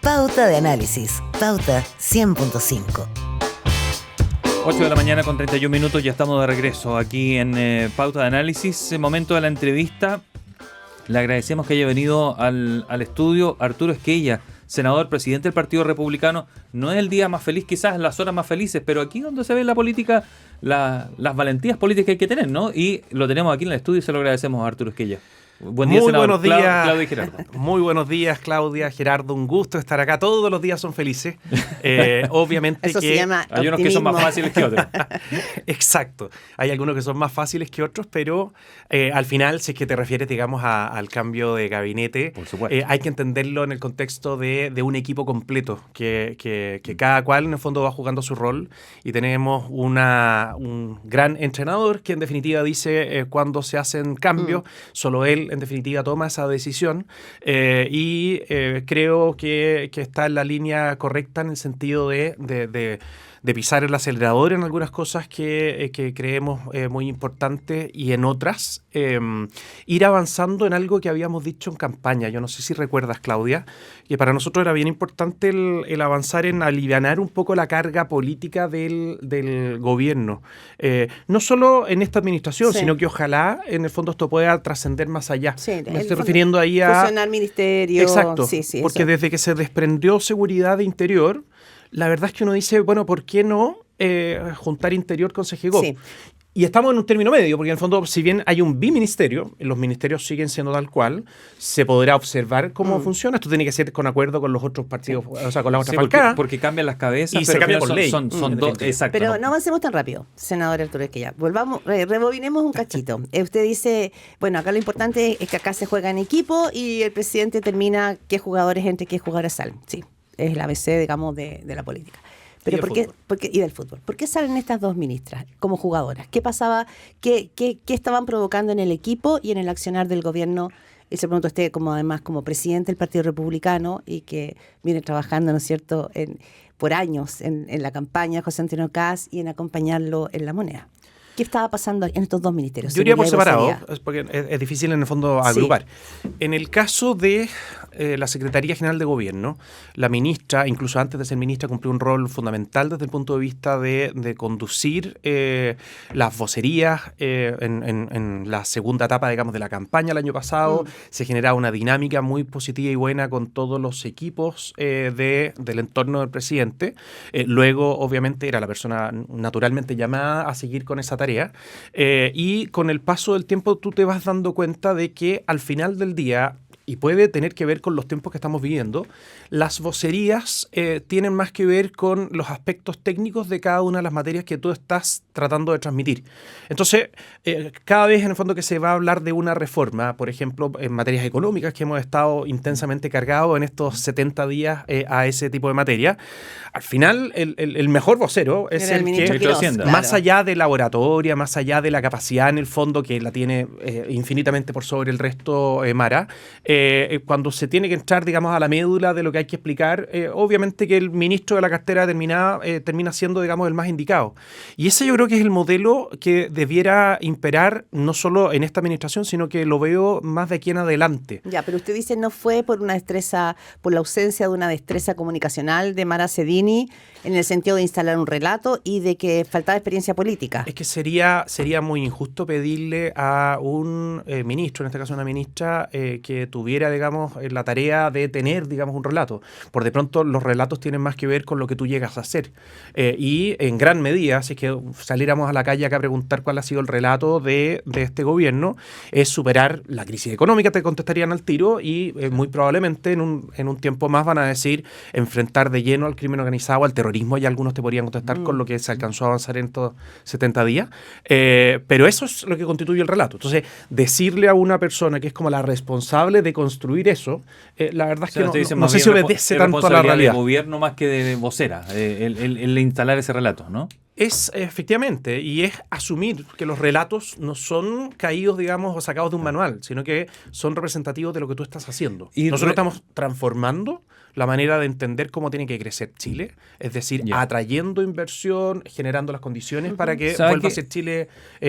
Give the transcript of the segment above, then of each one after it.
Pauta de Análisis. Pauta 100.5. 8 de la mañana con 31 minutos, ya estamos de regreso aquí en Pauta de Análisis. Momento de la entrevista. Le agradecemos que haya venido al estudio Arturo Esquella, senador, presidente del Partido Republicano. No es el día más feliz, quizás en las horas más felices, pero aquí donde se ve la política, las valentías políticas que hay que tener, ¿no? Y lo tenemos aquí en el estudio y se lo agradecemos a Arturo Esquella. Buen día, muy senador. Buenos días, Claudia y Gerardo. Muy buenos días, Claudia, Gerardo. Un gusto estar acá. Todos los días son felices. Obviamente Eso que... se llama Hay unos que son más fáciles que otros. Exacto. Hay algunos que son más fáciles que otros, pero al final, si es que te refieres, digamos, al cambio de gabinete, Por supuesto. hay que entenderlo en el contexto de un equipo completo, que cada cual en el fondo va jugando su rol y tenemos un gran entrenador que en definitiva dice cuando se hacen cambios, solo él en definitiva toma esa decisión y creo que está en la línea correcta en el sentido de pisar el acelerador en algunas cosas que creemos muy importantes y en otras ir avanzando en algo que habíamos dicho en campaña. Yo no sé si recuerdas, Claudia, que para nosotros era bien importante el avanzar en alivianar un poco la carga política del gobierno. No solo en esta administración, sí, sino que ojalá en el fondo esto pueda trascender más allá. Sí, Me estoy refiriendo ahí a... fusionar ministerio. Exacto, Sí, porque eso. desde que se desprendió seguridad de interior, la verdad es que uno dice, bueno, ¿por qué no juntar interior con CGGOV? Sí. Y estamos en un término medio, porque en el fondo, si bien hay un biministerio, los ministerios siguen siendo tal cual, se podrá observar cómo funciona. Esto tiene que ser con acuerdo con los otros partidos, o sea, con las otras Sí, bancadas. porque cambian las cabezas, Y pero se cambia al final por ley. son dos. Exacto. Pero no avancemos tan rápido, senador Arturo Esquella. Volvamos, rebobinemos un cachito. Usted dice, bueno, acá lo importante es que acá se juega en equipo y el presidente determina qué jugadores entran y qué jugadores salen. Sí, es el ABC, digamos, de la política. Pero y del fútbol. ¿Por qué salen estas dos ministras como jugadoras? ¿Qué pasaba? ¿Qué estaban provocando en el equipo y en el accionar del gobierno? Y se pregunta usted, además como presidente del Partido Republicano y que viene trabajando, ¿no es cierto?, por años en la campaña de José Antonio Kast y en acompañarlo en la moneda. ¿Qué estaba pasando en estos dos ministerios? Yo iría por Seguridad y separado, porque es difícil en el fondo agrupar. Sí. En el caso de la Secretaría General de Gobierno, la ministra, incluso antes de ser ministra, cumplió un rol fundamental desde el punto de vista de conducir las vocerías en la segunda etapa, digamos, de la campaña el año pasado. Se generaba una dinámica muy positiva y buena con todos los equipos del entorno del presidente. Luego, obviamente, era la persona naturalmente llamada a seguir con esa tarea. Y con el paso del tiempo tú te vas dando cuenta de que al final del día, y puede tener que ver con los tiempos que estamos viviendo, las vocerías tienen más que ver con los aspectos técnicos de cada una de las materias que tú estás tratando de transmitir. Entonces, cada vez en el fondo que se va a hablar de una reforma, por ejemplo, en materias económicas, que hemos estado intensamente cargados en estos 70 días a ese tipo de materia, al final el mejor vocero es el que, claro, más allá de la oratoria, más allá de la capacidad en el fondo, que la tiene infinitamente por sobre el resto, Mara, cuando se tiene que entrar, digamos, a la médula de lo que hay que explicar, obviamente que el ministro de la cartera determinada termina siendo, digamos, el más indicado. Y ese yo creo que es el modelo que debiera imperar no solo en esta administración, sino que lo veo más de aquí en adelante. Ya, pero usted dice no fue por la ausencia de una destreza comunicacional de Mara Cedini en el sentido de instalar un relato y de que faltaba experiencia política. Es que sería muy injusto pedirle a un ministro, en este caso una ministra, que tuviera, digamos, la tarea de tener, digamos, un relato. Por de pronto los relatos tienen más que ver con lo que tú llegas a hacer. Y en gran medida, si es que saliéramos a la calle acá a preguntar cuál ha sido el relato de este gobierno, es superar la crisis económica, te contestarían al tiro, y muy probablemente en un tiempo más van a decir enfrentar de lleno al crimen organizado, al terrorismo, y algunos te podrían contestar con lo que se alcanzó a avanzar en estos 70 días. Pero eso es lo que constituye el relato. Entonces, decirle a una persona que es como la responsable de construir eso, la verdad es que no sé si obedece tanto a la realidad. De gobierno más que de vocera, el instalar ese relato, ¿no? Es efectivamente, y es asumir que los relatos no son caídos, digamos, o sacados de un manual, sino que son representativos de lo que tú estás haciendo. Y nosotros estamos transformando la manera de entender cómo tiene que crecer Chile, es decir, atrayendo inversión, generando las condiciones para que vuelva a ser Chile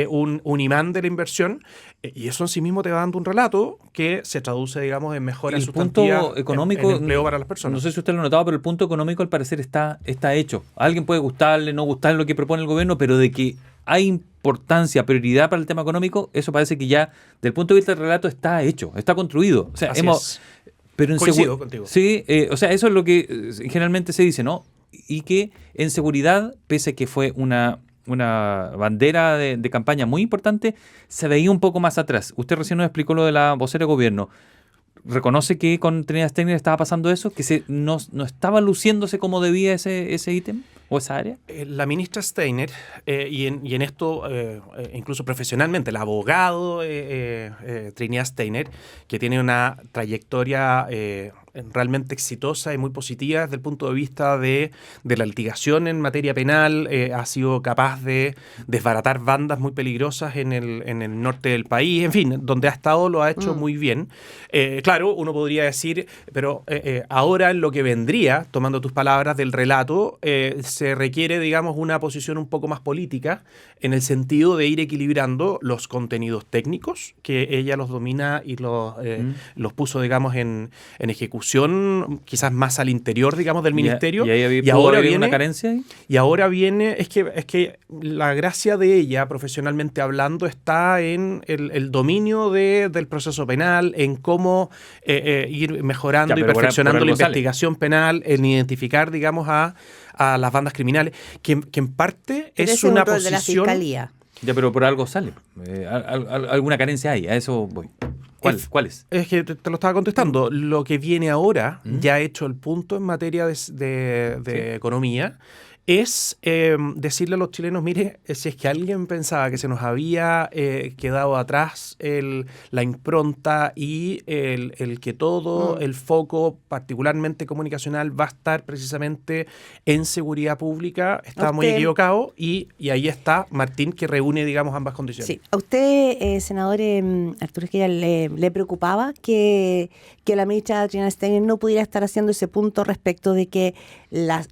un imán de la inversión, y eso en sí mismo te va dando un relato que se traduce, digamos, en mejoras sustantivas, punto económico, en empleo para las personas. No sé si usted lo ha notado, pero el punto económico al parecer está hecho. A alguien puede gustarle, no gustarle lo que propone el gobierno, pero de que hay importancia, prioridad para el tema económico, eso parece que ya, desde el punto de vista del relato, está hecho, está construido. O sea, pero coincido contigo. Sí, o sea, eso es lo que generalmente se dice, ¿no? Y que en seguridad, pese a que fue una bandera de campaña muy importante, se veía un poco más atrás. Usted recién nos explicó lo de la vocera de gobierno. ¿Reconoce que con Trinidad Steiner estaba pasando eso? ¿Que no estaba luciéndose como debía ese ítem o esa área? La ministra Steiner, y en esto, incluso profesionalmente, el abogado Trinidad Steiner, que tiene una trayectoria realmente exitosa y muy positiva desde el punto de vista de la litigación en materia penal, ha sido capaz de desbaratar bandas muy peligrosas en el norte del país, en fin, donde ha estado lo ha hecho muy bien. Claro, uno podría decir, pero ahora en lo que vendría, tomando tus palabras del relato, se requiere, digamos, una posición un poco más política en el sentido de ir equilibrando los contenidos técnicos, que ella los domina y los puso, digamos, en ejecución, quizás más al interior, digamos, del ministerio. ¿Y ahora viene una carencia ahí? Y ahora viene, es que la gracia de ella, profesionalmente hablando, está en el dominio del proceso penal, en cómo ir mejorando y perfeccionando la investigación penal, en identificar, digamos, a las bandas criminales, que en parte es una posición de la fiscalía. Ya, pero por algo sale. Alguna carencia hay, a eso voy. ¿Cuál es? Es que te lo estaba contestando. Lo que viene ahora, ya ha hecho el punto en materia de economía, es decirle a los chilenos, mire, si es que alguien pensaba que se nos había quedado atrás la impronta y el que todo el foco, particularmente comunicacional, va a estar precisamente en seguridad pública, está muy equivocado, y ahí está Martín, que reúne, digamos, ambas condiciones. Sí. ¿A usted, senador Arturo Esquella, le preocupaba que la ministra Trinidad Steiner no pudiera estar haciendo ese punto respecto de que la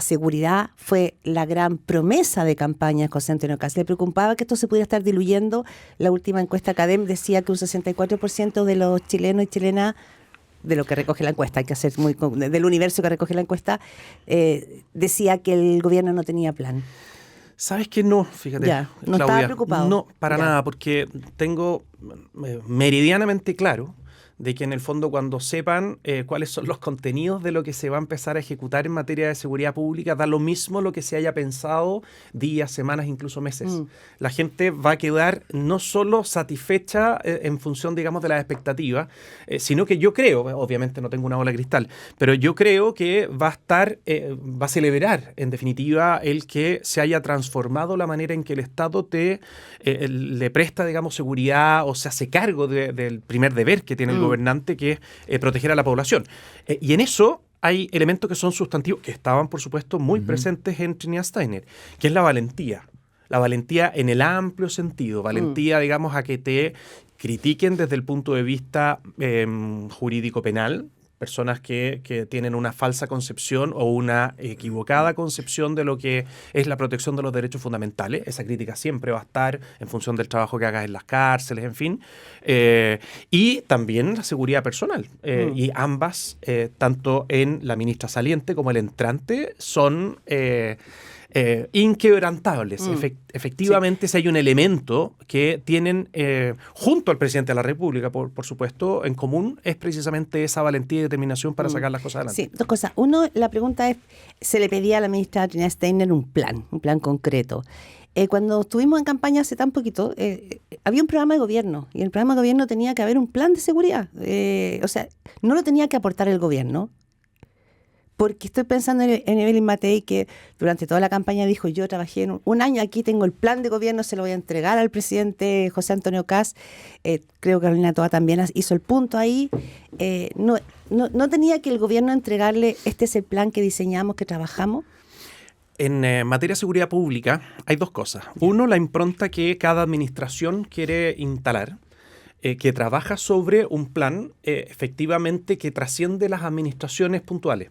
seguridad fue la gran promesa de campaña de José Antonio Kast? ¿Le preocupaba que esto se pudiera estar diluyendo? La última encuesta Academ decía que un 64% de los chilenos y chilenas, de lo que recoge la encuesta, hay que hacer del universo que recoge la encuesta, decía que el gobierno no tenía plan. ¿Sabes qué? No, fíjate, ya, no Claudia, estaba preocupado. No, para nada, porque tengo meridianamente claro de que en el fondo cuando sepan cuáles son los contenidos de lo que se va a empezar a ejecutar en materia de seguridad pública, da lo mismo lo que se haya pensado días, semanas, incluso meses. La gente va a quedar no solo satisfecha en función, digamos, de las expectativas, sino que yo creo, obviamente no tengo una bola de cristal, pero yo creo que va a celebrar, en definitiva, el que se haya transformado la manera en que el Estado le presta, digamos, seguridad o se hace cargo del primer deber que tiene el gobernante, que es proteger a la población. Y en eso hay elementos que son sustantivos, que estaban, por supuesto, muy presentes en Trinidad Steiner, que es la valentía. La valentía en el amplio sentido, valentía, digamos, a que te critiquen desde el punto de vista jurídico penal, personas que tienen una falsa concepción o una equivocada concepción de lo que es la protección de los derechos fundamentales. Esa crítica siempre va a estar en función del trabajo que hagas en las cárceles, en fin. Y también la seguridad personal. Y ambas, tanto en la ministra saliente como el entrante, son inquebrantables. Efectivamente, si hay un elemento que tienen junto al presidente de la República, por supuesto, en común, es precisamente esa valentía y determinación para sacar las cosas adelante. Sí, dos cosas. Uno, la pregunta es, se le pedía a la ministra Trinidad Steiner un plan concreto. Cuando estuvimos en campaña hace tan poquito, había un programa de gobierno, y el programa de gobierno tenía que haber un plan de seguridad. O sea, no lo tenía que aportar el gobierno, porque estoy pensando en Evelyn Matei, que durante toda la campaña dijo, yo trabajé en un año, aquí tengo el plan de gobierno, se lo voy a entregar al presidente José Antonio Kast. Creo que Carolina Toa también hizo el punto ahí. No tenía que el gobierno entregarle, este es el plan que diseñamos, que trabajamos. En materia de seguridad pública hay dos cosas. Uno, la impronta que cada administración quiere instalar. que trabaja sobre un plan efectivamente que trasciende las administraciones puntuales.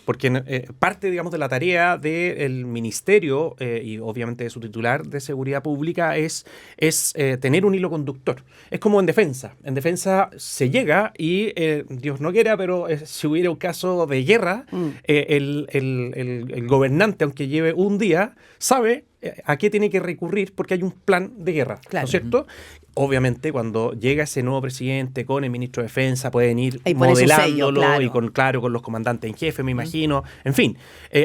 Porque parte, digamos, de la tarea del ministerio y obviamente de su titular de seguridad pública es tener un hilo conductor. Es como en defensa. En defensa se llega y, Dios no quiera, pero si hubiera un caso de guerra, el gobernante, aunque lleve un día, sabe a qué tiene que recurrir porque hay un plan de guerra, claro. ¿no es cierto? Obviamente, cuando llega ese nuevo presidente con el ministro de Defensa, pueden ir ahí pone su modelándolo sello, claro. y con los comandantes en jefe, me imagino. En fin,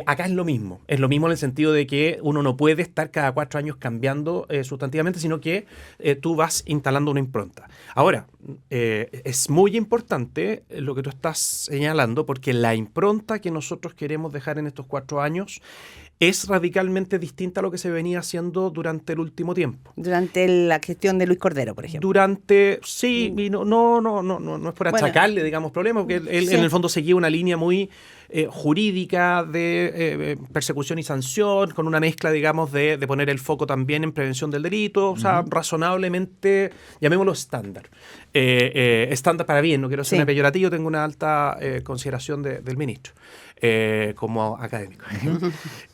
acá es lo mismo. Es lo mismo en el sentido de que uno no puede estar cada 4 años cambiando sustantivamente, sino que tú vas instalando una impronta. Ahora, es muy importante lo que tú estás señalando, porque la impronta que nosotros queremos dejar en estos 4 años es radicalmente distinta a lo que se venía haciendo durante el último tiempo. Durante la gestión de Luis Cordero, por ejemplo. Sí, y no es por achacarle, digamos, problemas, porque él sí. en el fondo seguía una línea muy jurídica de persecución y sanción, con una mezcla, digamos, de poner el foco también en prevención del delito, o sea, razonablemente, llamémoslo estándar. Estándar para bien, no quiero ser peyorativo, tengo una alta consideración del ministro como académico.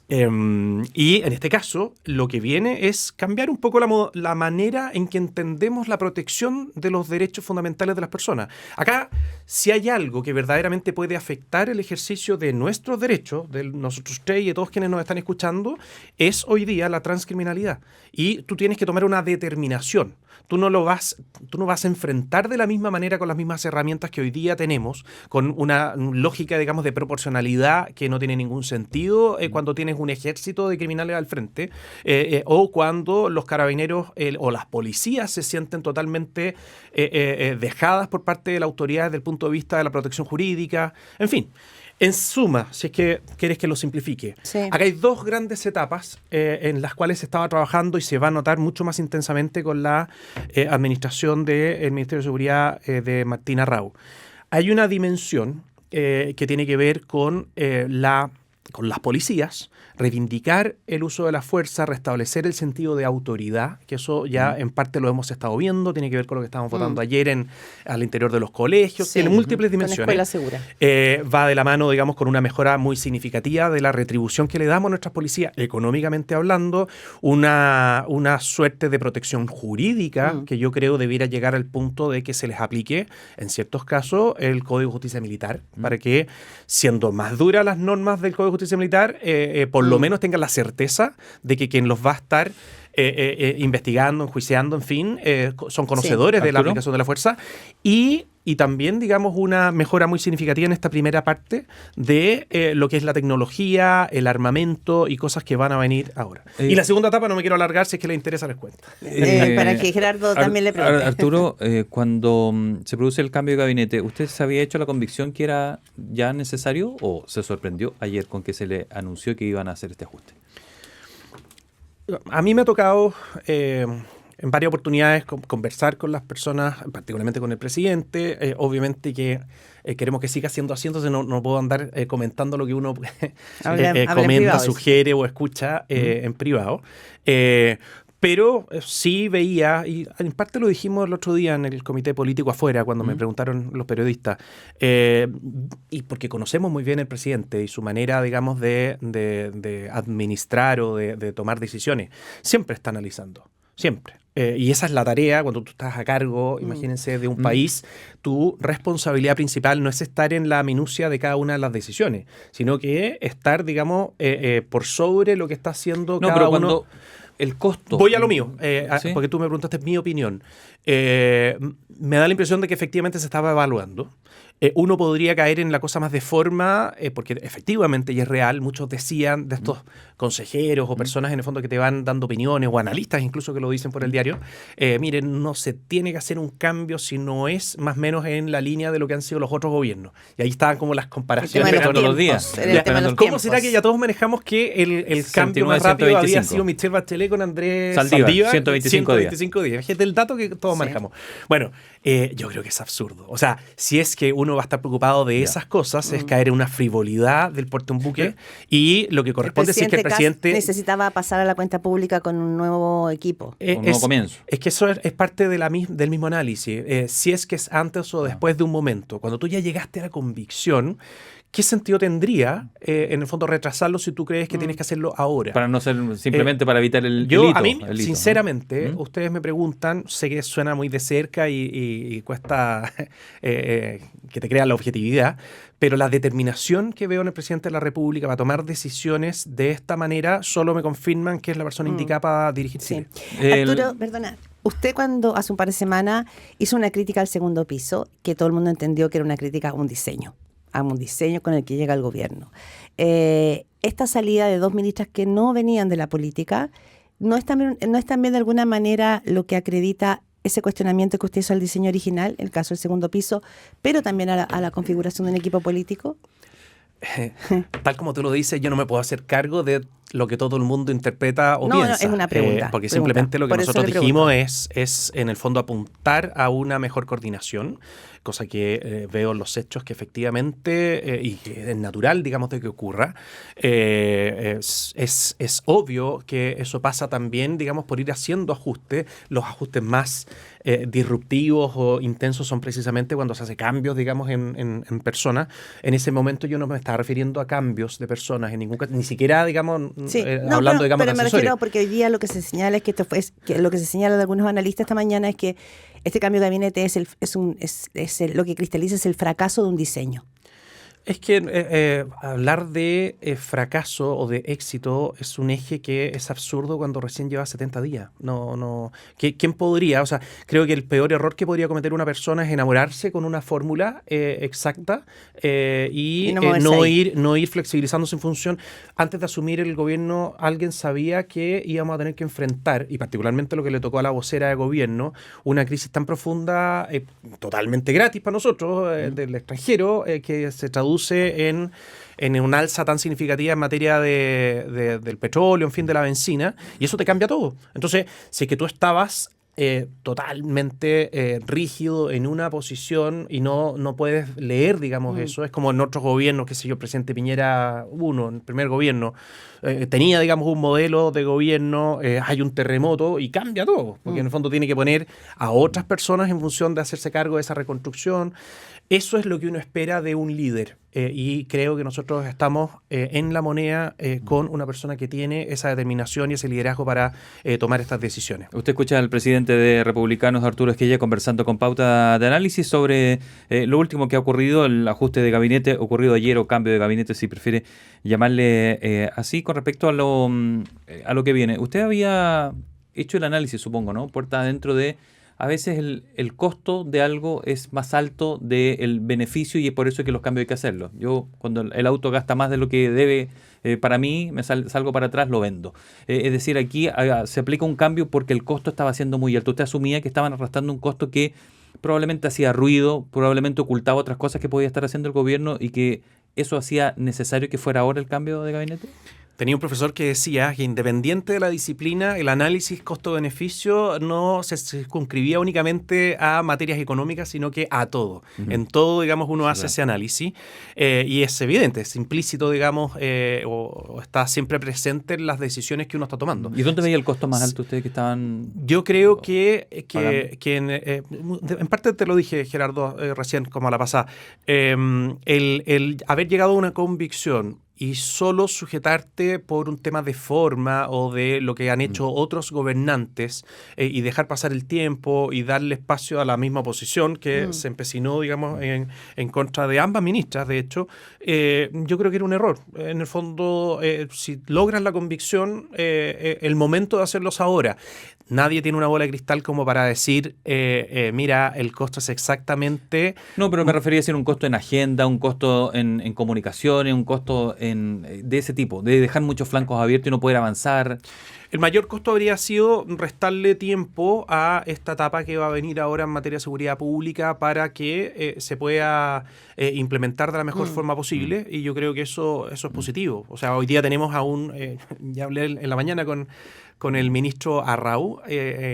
Y en este caso, lo que viene es cambiar un poco la manera en que entendemos la protección de los derechos fundamentales de las personas. Acá, si hay algo que verdaderamente puede afectar el ejercicio de nuestros derechos, de nosotros tres y de todos quienes nos están escuchando, es hoy día la transcriminalidad. Y tú tienes que tomar una determinación. Tú no vas a enfrentar de la misma manera con las mismas herramientas que hoy día tenemos, con una lógica, digamos, de proporcionalidad que no tiene ningún sentido cuando tienes un ejército de criminales al frente o cuando los carabineros o las policías se sienten totalmente dejadas por parte de la autoridad desde el punto de vista de la protección jurídica. En fin. En suma, si es que quieres que lo simplifique, acá hay 2 grandes etapas en las cuales se estaba trabajando y se va a notar mucho más intensamente con la administración del Ministerio de Seguridad de Martín Arrau. Hay una dimensión que tiene que ver con las policías, reivindicar el uso de la fuerza, restablecer el sentido de autoridad, que eso ya en parte lo hemos estado viendo, tiene que ver con lo que estábamos votando ayer al interior de los colegios, tiene múltiples dimensiones. Con escuela segura. Va de la mano, digamos, con una mejora muy significativa de la retribución que le damos a nuestras policías, económicamente hablando, una suerte de protección jurídica que yo creo debiera llegar al punto de que se les aplique, en ciertos casos, el Código de Justicia Militar, para que, siendo más duras las normas del Código de Justicia Militar, por lo menos tengan la certeza de que quien los va a estar investigando, enjuiciando, en fin, son conocedores de la aplicación de la fuerza y también, digamos, una mejora muy significativa en esta primera parte de lo que es la tecnología, el armamento y cosas que van a venir ahora. Y la segunda etapa, no me quiero alargar, si es que les interesa les cuento. Para que Gerardo también le pregunte. Arturo, cuando se produce el cambio de gabinete, ¿usted se había hecho la convicción que era ya necesario o se sorprendió ayer con que se le anunció que iban a hacer este ajuste? A mí me ha tocado en varias oportunidades conversar con las personas, particularmente con el presidente. Obviamente que queremos que siga siendo así, entonces no puedo andar comentando lo que uno comenta, sugiere o escucha en privado. Pero sí veía, y en parte lo dijimos el otro día en el comité político afuera, cuando me preguntaron los periodistas, y porque conocemos muy bien el presidente y su manera, digamos, de administrar o de tomar decisiones, siempre está analizando, siempre. Y esa es la tarea cuando tú estás a cargo, imagínense, de un país. Tu responsabilidad principal no es estar en la minucia de cada una de las decisiones, sino que estar, digamos, por sobre lo que está haciendo cada uno. El costo. Voy a lo mío, ¿Sí? porque tú me preguntaste mi opinión. Me da la impresión de que efectivamente se estaba evaluando. Uno podría caer en la cosa más de forma, porque efectivamente, y es real, muchos decían de estos consejeros o personas en el fondo que te van dando opiniones, o analistas incluso que lo dicen por el diario, miren, no se tiene que hacer un cambio si no es más o menos en la línea de lo que han sido los otros gobiernos. Y ahí estaban como las comparaciones de todos los días. ¿Cómo será que ya todos manejamos que el cambio más rápido 125. Había sido Michelle Bachelet con Andrés Saldívar 125 días? Fíjate el dato que todos manejamos. Bueno, yo creo que es absurdo. O sea, si es que uno uno va a estar preocupado de esas cosas, es caer en una frivolidad del porte un buque, y lo que corresponde es que el presidente necesitaba pasar a la cuenta pública con un nuevo equipo. Un nuevo comienzo. Es que eso es parte de del mismo análisis. Si es que es antes o después de un momento. Cuando tú ya llegaste a la convicción, ¿qué sentido tendría, en el fondo, retrasarlo si tú crees que tienes que hacerlo ahora? Para no ser simplemente para evitar el a mí, el hito, sinceramente, ustedes me preguntan, sé que suena muy de cerca y cuesta que te crean la objetividad, pero la determinación que veo en el presidente de la República para tomar decisiones de esta manera solo me confirman que es la persona indicada para dirigir Chile. Arturo, perdona. Usted cuando hace un par de semanas hizo una crítica al segundo piso, que todo el mundo entendió que era una crítica a un diseño con el que llega el gobierno. Esta salida de dos ministras que no venían de la política, ¿no es también de alguna manera lo que acredita ese cuestionamiento que usted hizo al diseño original, el caso del segundo piso, pero también a la configuración de un equipo político? Tal como tú lo dices, yo no me puedo hacer cargo de lo que todo el mundo interpreta o piensa. No, es una pregunta. Porque simplemente lo que nosotros dijimos es, en el fondo, apuntar a una mejor coordinación, cosa que veo en los hechos que efectivamente, y que es natural, digamos, de que ocurra. Es obvio que eso pasa también, digamos, por ir haciendo ajustes. Los ajustes más disruptivos o intensos son precisamente cuando se hace cambios, digamos, en personas. En ese momento yo no me estaba refiriendo a cambios de personas, en ningún caso, ni siquiera, digamos, hablando, digamos, pero de me accesorios. refiero porque hoy día lo que se señala es que lo que se señala de algunos analistas esta mañana es que este cambio de gabinete lo que cristaliza es el fracaso de un diseño. Es que hablar de fracaso o de éxito es un eje que es absurdo cuando recién lleva 70 días. ¿Quién podría? O sea, creo que el peor error que podría cometer una persona es enamorarse con una fórmula exacta y no ir flexibilizándose en función. Antes de asumir el gobierno, alguien sabía que íbamos a tener que enfrentar, y particularmente lo que le tocó a la vocera de gobierno, una crisis tan profunda, totalmente gratis para nosotros, del extranjero, que se traduce en un alza tan significativa en materia del petróleo, en fin, de la benzina, y eso te cambia todo. Entonces, si es que tú estabas totalmente rígido en una posición y no puedes leer, digamos, eso, es como en otros gobiernos, qué sé yo, el presidente Piñera en el primer gobierno, tenía, digamos, un modelo de gobierno, hay un terremoto y cambia todo, porque en el fondo tiene que poner a otras personas en función de hacerse cargo de esa reconstrucción. Eso es lo que uno espera de un líder, y creo que nosotros estamos en La Moneda con una persona que tiene esa determinación y ese liderazgo para tomar estas decisiones. Usted escucha al presidente de Republicanos, Arturo Esquella, conversando con Pauta de Análisis sobre lo último que ha ocurrido, el ajuste de gabinete ocurrido ayer, o cambio de gabinete, si prefiere llamarle así, con respecto a lo que viene. Usted había hecho el análisis, supongo, ¿no? Puerta adentro de... A veces el costo de algo es más alto del beneficio, y es por eso que los cambios hay que hacerlos. Yo, cuando el auto gasta más de lo que debe para mí, salgo para atrás, lo vendo. Es decir, aquí se aplica un cambio porque el costo estaba siendo muy alto. Usted asumía que estaban arrastrando un costo que probablemente hacía ruido, probablemente ocultaba otras cosas que podía estar haciendo el gobierno, y que eso hacía necesario que fuera ahora el cambio de gabinete. Tenía un profesor que decía que, independiente de la disciplina, el análisis costo-beneficio no se circunscribía únicamente a materias económicas, sino que a todo. En todo, digamos, uno hace ese análisis, y es evidente, es implícito, digamos, o está siempre presente en las decisiones que uno está tomando. ¿Y dónde veía el costo más alto ustedes que estaban? Yo creo que en parte te lo dije, Gerardo, recién, como a la pasada, el haber llegado a una convicción y solo sujetarte por un tema de forma o de lo que han hecho otros gobernantes, y dejar pasar el tiempo y darle espacio a la misma oposición que se empecinó, digamos, en contra de ambas ministras, de hecho, yo creo que era un error. En el fondo, si logran la convicción, el momento de hacerlos ahora. Nadie tiene una bola de cristal como para decir, mira, el costo es exactamente... No, pero me refería a decir un costo en agenda, un costo en comunicaciones, un costo de ese tipo, de dejar muchos flancos abiertos y no poder avanzar. El mayor costo habría sido restarle tiempo a esta etapa que va a venir ahora en materia de seguridad pública para que se pueda implementar de la mejor forma posible, y yo creo que eso es positivo. O sea, hoy día tenemos aún, ya hablé en la mañana con el ministro Arrau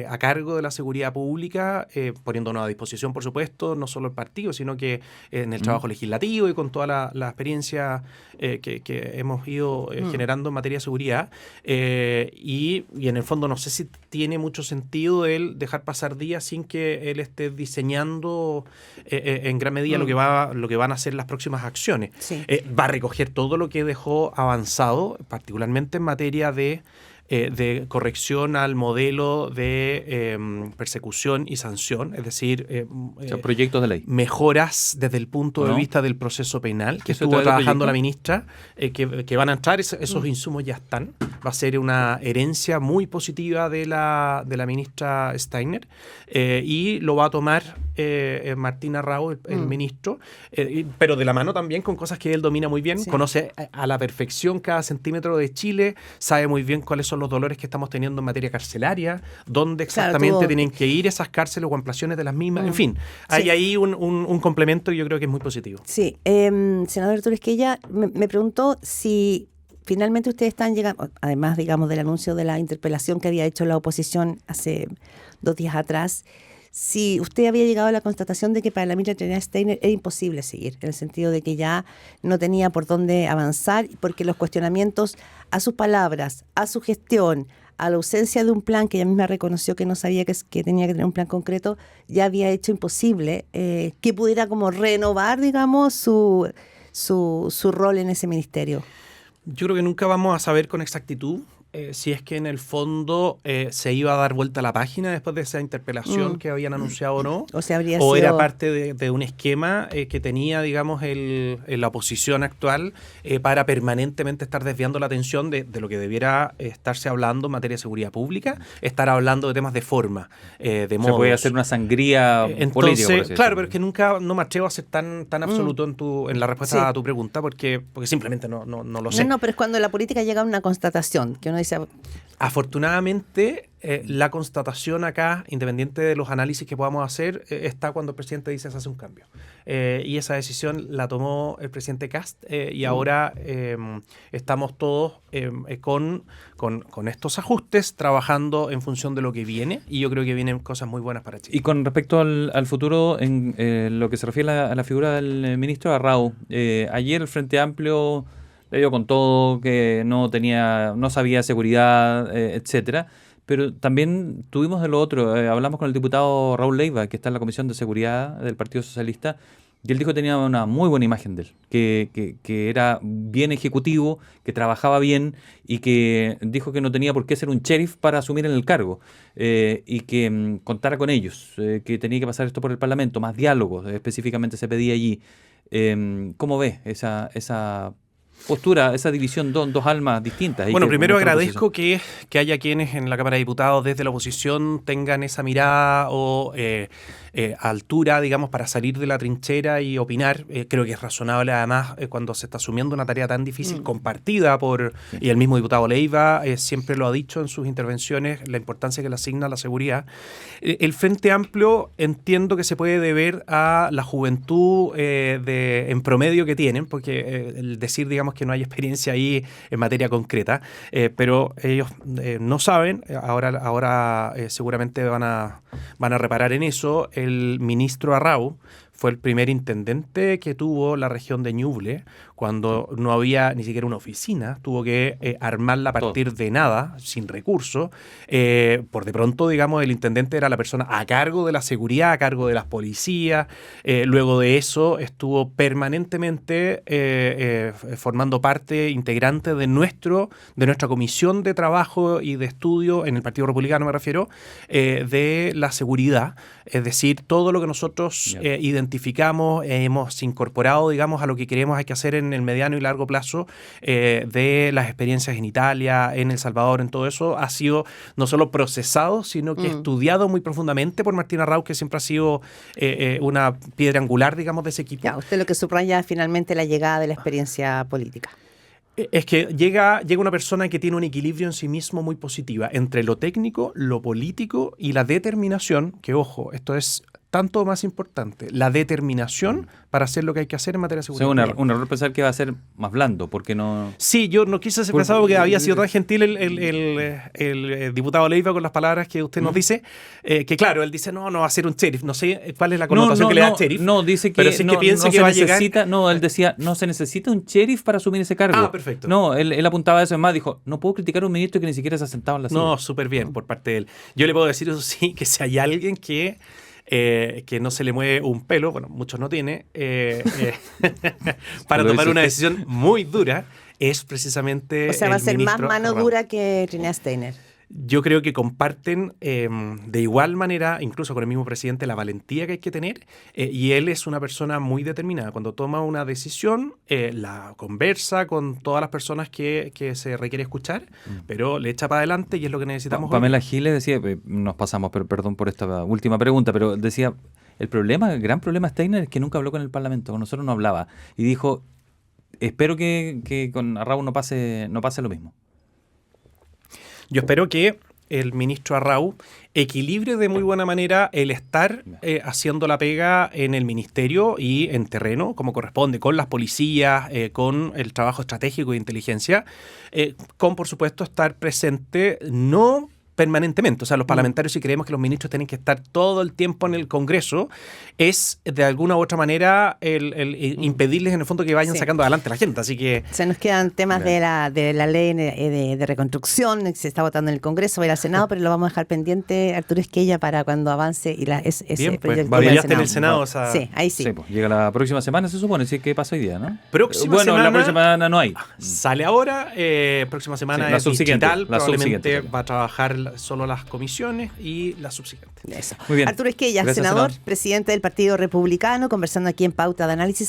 a cargo de la seguridad pública, poniéndonos a disposición, por supuesto, no solo el partido, sino que en el trabajo legislativo y con toda la experiencia que hemos ido generando en materia de seguridad. Y en el fondo no sé si tiene mucho sentido el dejar pasar días sin que él esté diseñando en gran medida lo que van a ser las próximas acciones. Sí. Va a recoger todo lo que dejó avanzado, particularmente en materia de corrección al modelo de persecución y sanción, es decir, proyectos de ley. Mejoras desde el punto de vista del proceso penal que estuvo trabajando la ministra, que van a entrar, esos insumos ya están. Va a ser una herencia muy positiva de la ministra Steiner, y lo va a tomar Martín Arrau, el ministro, pero de la mano también con cosas que él domina muy bien, conoce a la perfección cada centímetro de Chile, sabe muy bien cuáles son los dolores que estamos teniendo en materia carcelaria, dónde exactamente tienen que ir esas cárceles o ampliaciones de las mismas, en fin, hay ahí un complemento que yo creo que es muy positivo. Sí, senador Arturo Esquella me preguntó si finalmente ustedes están llegando, además, digamos, del anuncio de la interpelación que había hecho la oposición hace 2 días atrás, si usted había llegado a la constatación de que para la ministra Trinidad Steiner era imposible seguir, en el sentido de que ya no tenía por dónde avanzar, porque los cuestionamientos a sus palabras, a su gestión, a la ausencia de un plan que ella misma reconoció que no sabía que tenía que tener un plan concreto, ya había hecho imposible que pudiera como renovar, digamos, su rol en ese ministerio. Yo creo que nunca vamos a saber con exactitud si es que en el fondo se iba a dar vuelta a la página después de esa interpelación que habían anunciado o no, o era parte de un esquema que tenía, digamos, la oposición actual para permanentemente estar desviando la atención de lo que debiera estarse hablando en materia de seguridad pública, estar hablando de temas de forma, de modos. Se puede hacer una sangría política. Entonces, claro, pero es que nunca no me atrevo a ser tan absoluto en la respuesta a tu pregunta, porque simplemente no lo sé. No, pero es cuando la política llega a una constatación, que uno dice... Afortunadamente, la constatación acá, independiente de los análisis que podamos hacer, está cuando el presidente dice se hace un cambio. Y esa decisión la tomó el presidente Kast, y ahora estamos todos con estos ajustes trabajando en función de lo que viene, y yo creo que vienen cosas muy buenas para Chile. Y con respecto al futuro, en lo que se refiere a la figura del ministro Arrau, ayer el Frente Amplio le dio con todo, que no sabía seguridad, etcétera. Pero también tuvimos de lo otro. Hablamos con el diputado Raúl Leiva, que está en la Comisión de Seguridad del Partido Socialista, y él dijo que tenía una muy buena imagen de él, que era bien ejecutivo, que trabajaba bien, y que dijo que no tenía por qué ser un sheriff para asumir en el cargo, y que contara con ellos, que tenía que pasar esto por el Parlamento, más diálogos, específicamente se pedía allí. ¿Cómo ves esa postura, esa división, dos almas distintas? Bueno, primero agradezco que haya quienes en la Cámara de Diputados desde la oposición tengan esa mirada o altura, digamos, para salir de la trinchera y opinar. Creo que es razonable, además, cuando se está asumiendo una tarea tan difícil, compartida y el mismo diputado Leiva siempre lo ha dicho en sus intervenciones, la importancia que le asigna a la seguridad. El Frente Amplio entiendo que se puede deber a la juventud en promedio que tienen, porque el decir, digamos, que no hay experiencia ahí en materia concreta, pero ellos no saben, ahora seguramente van a reparar en eso. El ministro Arrau fue el primer intendente que tuvo la región de Ñuble cuando no había ni siquiera una oficina, tuvo que armarla a partir de nada, sin recursos. Por de pronto, digamos, el intendente era la persona a cargo de la seguridad, a cargo de las policías. Luego de eso estuvo permanentemente formando parte integrante de nuestra comisión de trabajo y de estudio, en el Partido Republicano me refiero, de la seguridad. Es decir, todo lo que nosotros identificamos, hemos incorporado, digamos, a lo que queremos hay que hacer en el mediano y largo plazo, de las experiencias en Italia, en El Salvador, en todo eso, ha sido no solo procesado, sino que estudiado muy profundamente por Martín Arrau, que siempre ha sido una piedra angular, digamos, de ese equipo. Ya, usted lo que subraya es finalmente la llegada de la experiencia política. Es que llega una persona que tiene un equilibrio en sí mismo muy positiva entre lo técnico, lo político y la determinación, que ojo, esto es tanto más importante, la determinación para hacer lo que hay que hacer en materia de O sea, seguridad. un error pensar que va a ser más blando, porque no... Sí, yo no quise ser pensado porque había sido tan gentil el diputado Leiva con las palabras que usted nos dice, que claro, él dice, no va a ser un sheriff, no sé cuál es la connotación que le da sheriff. No, dice que pero sí que piensa que va a llegar... No, él decía, no se necesita un sheriff para asumir ese cargo. Ah, perfecto. No, él apuntaba eso, es más, dijo, no puedo criticar a un ministro que ni siquiera se ha sentado en la silla. No, súper bien por parte de él. Yo le puedo decir eso sí, que si hay alguien que no se le mueve un pelo, bueno, muchos no tiene, para tomar una decisión muy dura, es precisamente O sea, va a ser más mano Raúl. dura que Trinidad Steiner. Yo creo que comparten de igual manera, incluso con el mismo presidente, la valentía que hay que tener, y él es una persona muy determinada. Cuando toma una decisión, la conversa con todas las personas que se requiere escuchar, pero le echa para adelante y es lo que necesitamos. Pamela Giles decía, nos pasamos, pero perdón por esta última pregunta, pero decía, el gran problema de Steiner es que nunca habló con el Parlamento, con nosotros no hablaba, y dijo, espero que con Arrau no pase lo mismo. Yo espero que el ministro Arrau equilibre de muy buena manera el estar haciendo la pega en el ministerio y en terreno, como corresponde, con las policías, con el trabajo estratégico de inteligencia, con, por supuesto, estar presente, no permanentemente. O sea, los parlamentarios, si creemos que los ministros tienen que estar todo el tiempo en el Congreso, es de alguna u otra manera el impedirles en el fondo que vayan sacando adelante a la gente. Así que Se nos quedan temas de la ley de reconstrucción, que se está votando en el Congreso, va a ir al Senado, pero lo vamos a dejar pendiente, Arturo Esquella, para cuando avance y ese bien, proyecto pues, del ya está en el Senado. O sea, Sí, ahí sí. Sí, pues, llega la próxima semana, se supone, sí, ¿qué pasa hoy día, no? Próxima bueno, semana, la próxima semana no hay. Sale ahora, próxima semana Sí, la es subsiguiente, digital, la probablemente subsiguiente. va a trabajar solo las comisiones y las subsiguientes. Eso. Muy bien. Arturo Esquella, Gracias, senador, senador. presidente del Partido Republicano, conversando aquí en Pauta de Análisis.